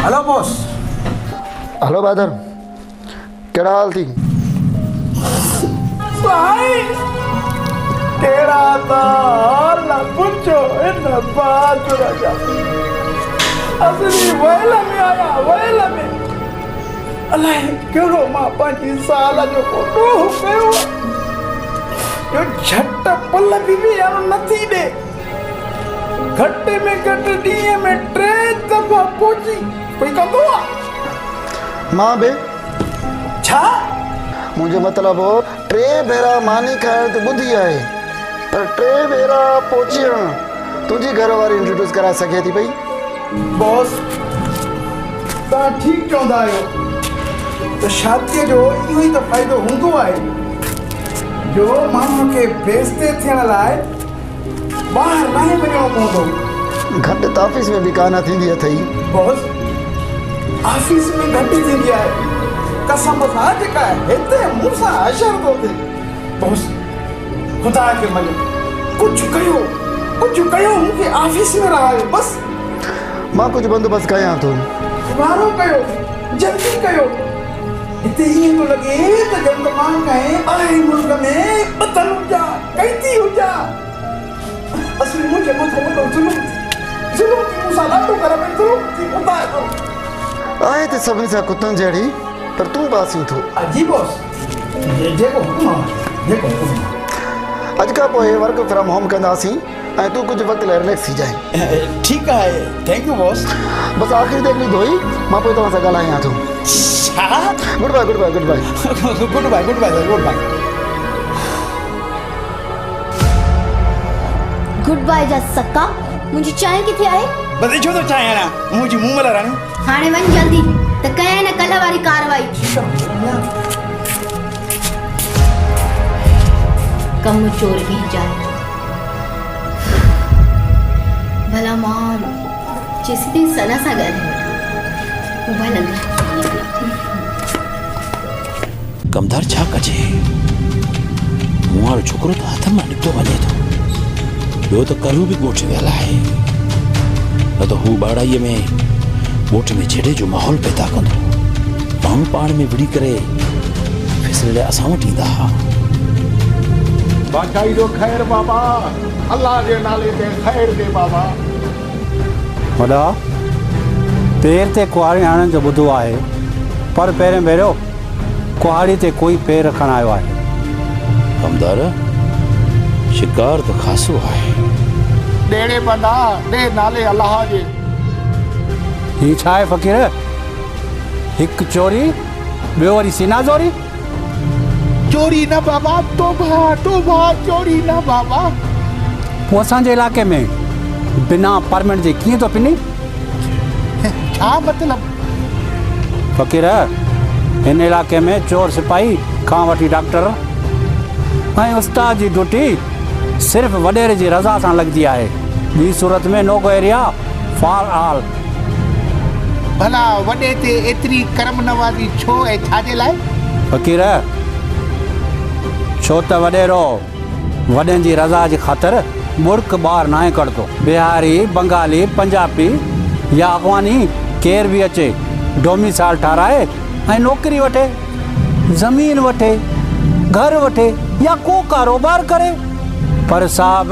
Hello boss. Hello बहादुर, केड़ा हाल थी? भाई केड़ा हाल ना पूछो, इन बात राजा असली वेल में आया, वेल में अलाए कहिड़ो मां 5 साल जो फोटो कयो जो झट पल बि यार नथी ॾे। घट में घट ॾींहं में 3 दफ़ा पहुची कोई कंदो आहे मां बे छा? मुंहिंजो मतिलबु हो 3 भेरा मानी खाइण त ॿुधी आहे, पर 3 भेरा पहुचण तुंहिंजी घरवारी इंट्रोड्यूस कराए सघे थी पई। बॉस तव्हां ठीकु चवंदा आहियो त शादीअ जो इहो ई त फ़ाइदो हूंदो आहे जो माण्हूअ खे बेइज़ती थियण लाइ ॿाहिरि न वञिणो पवंदो। घटि त ऑफिस में बि कान थींदी अथई। बॉस ऑफिस में घटि थींदी आहे, कसम सां जेका हिते मूं सां अशर थो थिए। बॉस ख़ुदा खे मञो, कुझु कयो मूंखे ऑफिस में रहायो बस। मां कुझु बंदोबस्तु कयां थो। वारो कयो, जल्दी कयो। हिते ईअं थो लॻे त ॼण मां कंहिं ॿाहिरि मुल्क में ॿधल हुजां, कैदी हुजां। असली मुंहिंजे मथां वॾो ज़ुल्म मूं सां ॾाढो घर में ज़ुल्म थी ॿुधाए थो। आहे त सभिनी सां कुतनि जहिड़ी, पर तूं बासी थो। जी बॉस, जेको हुकुम आहे। अॼु खां पोइ वर्क फ्रॉम होम कंदासीं ऐं तूं कुझु वक़्तु लाइ रिलैक्स थी जाए। ठीकु आहे, थैंक यू बॉस। बसि आख़िरी देखली धोई मां पोइ तव्हां सां ॻाल्हायां थो। छा? Good bye good bye good bye good bye good bye good bye. Good bye जा सक्का, मुंहिंजी चांहि किथे आहे? बदे छो तो चाहे ना मुंहिंजी मुंहुं में राणी। हाणे वञ जल्दी त कयां न कल्ह वारी कार्रवाई। कम चोर की जाए भला मां जेसीं सना सां ॻाल्हाए मोबाइल अंदरि। कमदार छा कजे? मूं वारो छोकिरो त हथ मां निकितो वञे थो, ॿियो त करू बि ॻोठ वियल आहे, न त हू बाड़ाईअ में ॻोठ में झेड़े जो माहौल पैदा कंदो। माण्हू पाण में विड़ी करे फैसले असां वटि ईंदा हुआ। बाकाई जो ख़ैर बाबा, अल्लाह जे नाले ते ख़ैर दे बाबा। वॾा पेर ते कुहाड़ी हणण जो ॿुधो आहे, पर पहिरियों भेरियो कुहाड़ी ते कोई पेर रखण आयो आहे। कमदार शिकार त ख़ासो आहे। ॾेड़े बंदा ॾे नाले अल्लाह जे। ही छा आहे फ़क़ीर? हिकु चोरी ॿियो वरी सीनाज़ोरी। चोरी न बाबा, तोबा तोबा, चोरी न बाबा। पोइ असांजे इलाइक़े में बिना परमिट जे कीअं थो पिनी? छा मतिलब? फ़क़ीर हिन इलाइक़े में चोर सिपाही खां वठी डॉक्टर ऐं उस्ताद जी ड्यूटी सिर्फ़ु वॾेरे जी रज़ा सां लॻंदी आहे। ॿी सूरत में नो गो एरिया फॉर ऑल। भला वॾे ते एतिरी करम नवाज़ी छो ऐं छाजे लाइ? फ़क़ीर छो त वॾेरो वॾनि जी रज़ा जी ख़ातिर मुल्क ॿाहिरि नाहे कढंदो। बिहारी, बंगाली, पंजाबी या अफ़गानी केर बि अचे डोमिसाइल ठाराए ऐं नौकिरी वठे, ज़मीन वठे, घर वठे या को कारोबार करे, पर साहब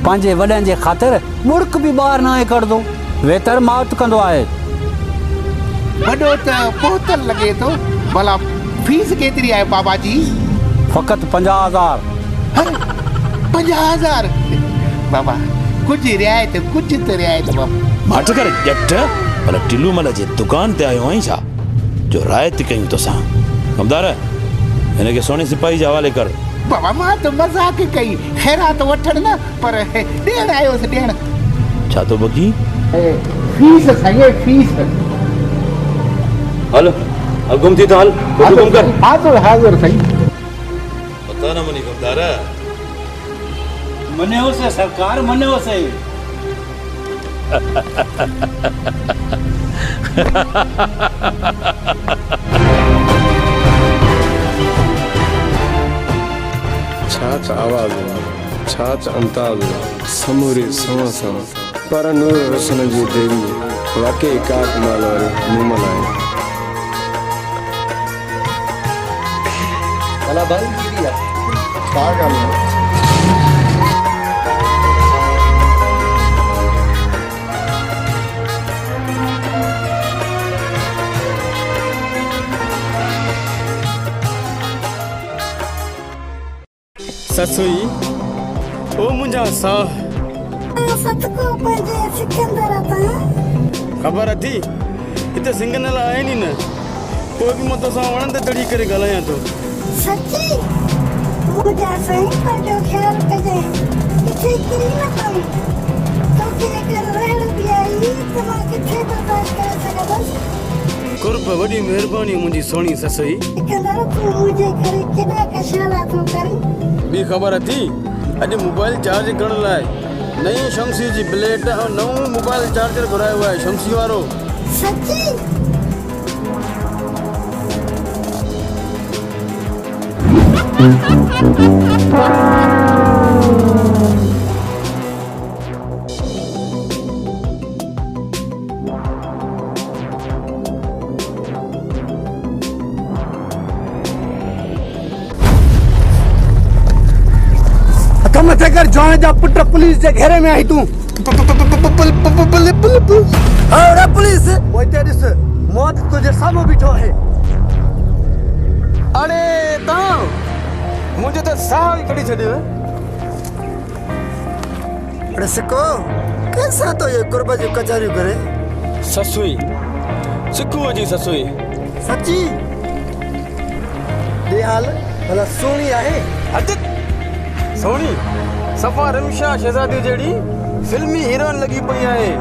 पंहिंजे वॾनि जे ख़ातिर मुल्क बि ॿाहिरि नाहे कढंदो, वेतर मौत कंदो आहे। वॾो त पोतल लॻे थो। भला फीस केतिरी आहे बाबा जी? फ़क़ति 50,000। 50,000 बाबा, कुझु रियायत, कुझु त रियायत बाबा। माठ कर ॼट, भला टिलू मल जे दुकान ते आयो आहीं छा जो रायत कयूं तोसां? कमदार हिनखे सोने सिपाही जे हवाले कर। बाबा मां त मज़ाक कई, ख़ैरात वठण न, पर ॾियण आयोसि ॾियण। छा थो बकी? फीस साईं, फीस। हल गुम थी त हल हुकुम कर। हाज़िर हाज़िर साईं। पता न मनी कमदार। मन्यो से सरकार, मन्यो से। छाछ आवाज़ छाछ अंदाज़ समूरी सवा पर नूर रोशन जी देवी वाकई का कमाल वारी मुमल आहे। भला भाई दीदी छा ॻाल्हि आहे? ससुई ओ मुंहिंजा साह ख़बर अथी हिते सिंगनल आहिनि ई न, कोई बि मूं तोसां वणंदे चढ़ी करे ॻाल्हायां थो। सच्ची मुझे सही पर जो ख्याल कजे किथे किरी न पई तो के अगर रहण भी आई तो मां किथे बर्दाश्त करे सघंदसि। कुर्ब वॾी महिरबानी मुंहिंजी सोणी ससुई। कंदर तू मुझे करे केॾा कशाला तू करी। ॿी ख़बर अथी अॼु मोबाइल चार्ज करण लाइ नई शमसी जी ब्लेड ऐं नओं मोबाइल चार्जर घुरायो आहे शमसी वारो। सच्ची मथे कर जॉन जा पुट पुलिस जे घेरे में आई तू। अरे पुलिस वो ते दिस मौत तुझे सामने बिठो है। अरे ता मुझे तो साह ही कड़ी छॾियो। अरे सिको कैसा तो ये कुर्बा जो कचारियूं करे? ससुई सिकूअ जी ससुई। सच्ची दे हाल भला सोणी आहे? अॼु सोणी सफ़ा रिमशा शहज़ादी जहिड़ी फिल्मी हीरोइन लॻी पई आहे।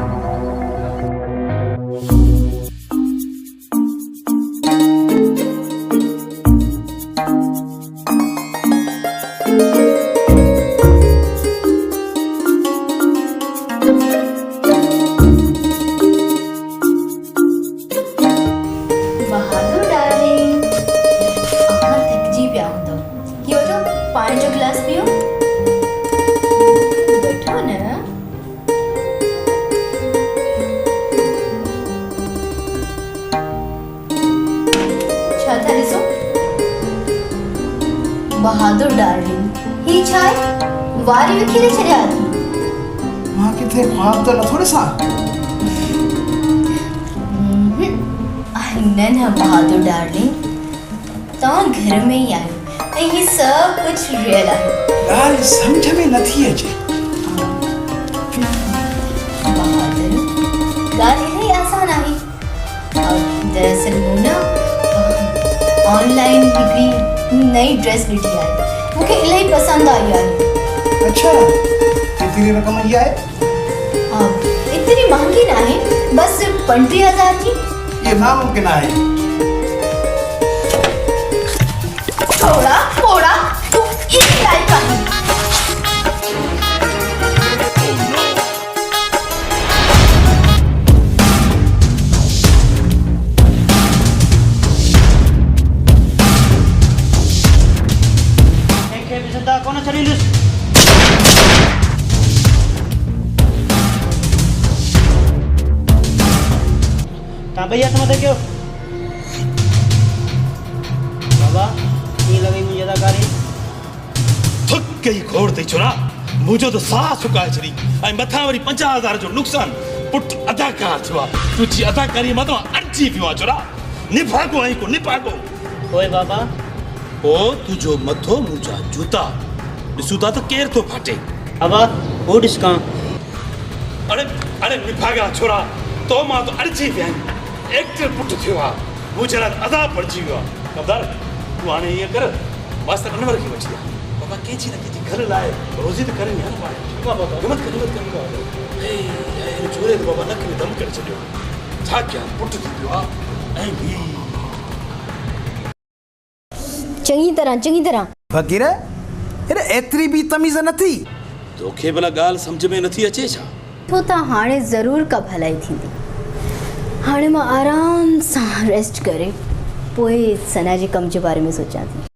बहादुर डार्लिंग, आहाँ थकजी पिया हूंदव। ये वठो पानी जो गिलास पियो। बैठो न। छा था ॾिसो? बहादुर डार्लिंग, ही छा आहे? वारी विखीरे छॾिया अथई। मां किथे ख्वाब तो न थोड़े सा। न न बहादुर डार्लिंग, तव्हां घर में ही आहियो ऐं ही सब कुछ रियल आहे। ॻाल्हि समझ में नथी अचे। बहादुर, ॻाल्हि इलाही आसान आहे। दरअसल मूं न ऑनलाइन हिकिड़ी नई ड्रेस ॾिठी आहे, मूंखे इलाही पसंदि आई आहे। अच्छा केतिरी रक़म जी आहे? इतनी महांगी न आहे, बस 35,000 जी। ये नामुमकिन आहे। थोड़ा थोड़ा तू इस लायक आहे। के भी सदा कोन छड़ींदुस। ता भैया समझ क्यों बाबा ये लगी मुझे अदाकारी थुक गई खोड़ ते छोरा मुझो तो साह सुकाए छड़ी ऐं मथा वरी 50,000 जो नुकसान पुट अदाकार छवा तुझी अदाकारी मतो अड़जी पियो छोरा निभागो आई को निभागो ओए बाबा ओ तुझो मथो मुंजा जूता दिसुता तो केर तो फाटे बाबा वो डिस्का अरे अरे निभागा छोरा तो मां तो अड़जी पिया एक्टर पुट थियो आ मुझे अदा पड़जी वियो कमदार तू आने ये कर वास्ते अनवर की बची बाबा केची न केची घर लाए रोजी तो करनी है ना बाबा हिम्मत कर बाबा ए छोरे बाबा नक में दम कर छडियो छा क्या पुट थी पियो आ ऐं भी चंगी तरह फकीर अरे एतरी भी तमीज़ नथी तोखे भला गाल समझ में नथी अचे छा तो ता हाणे ज़रूर का भलाई थींदी। हाणे मां आराम सां रेस्ट करे पोइ सना जे कम जे बारे में सोचां थी।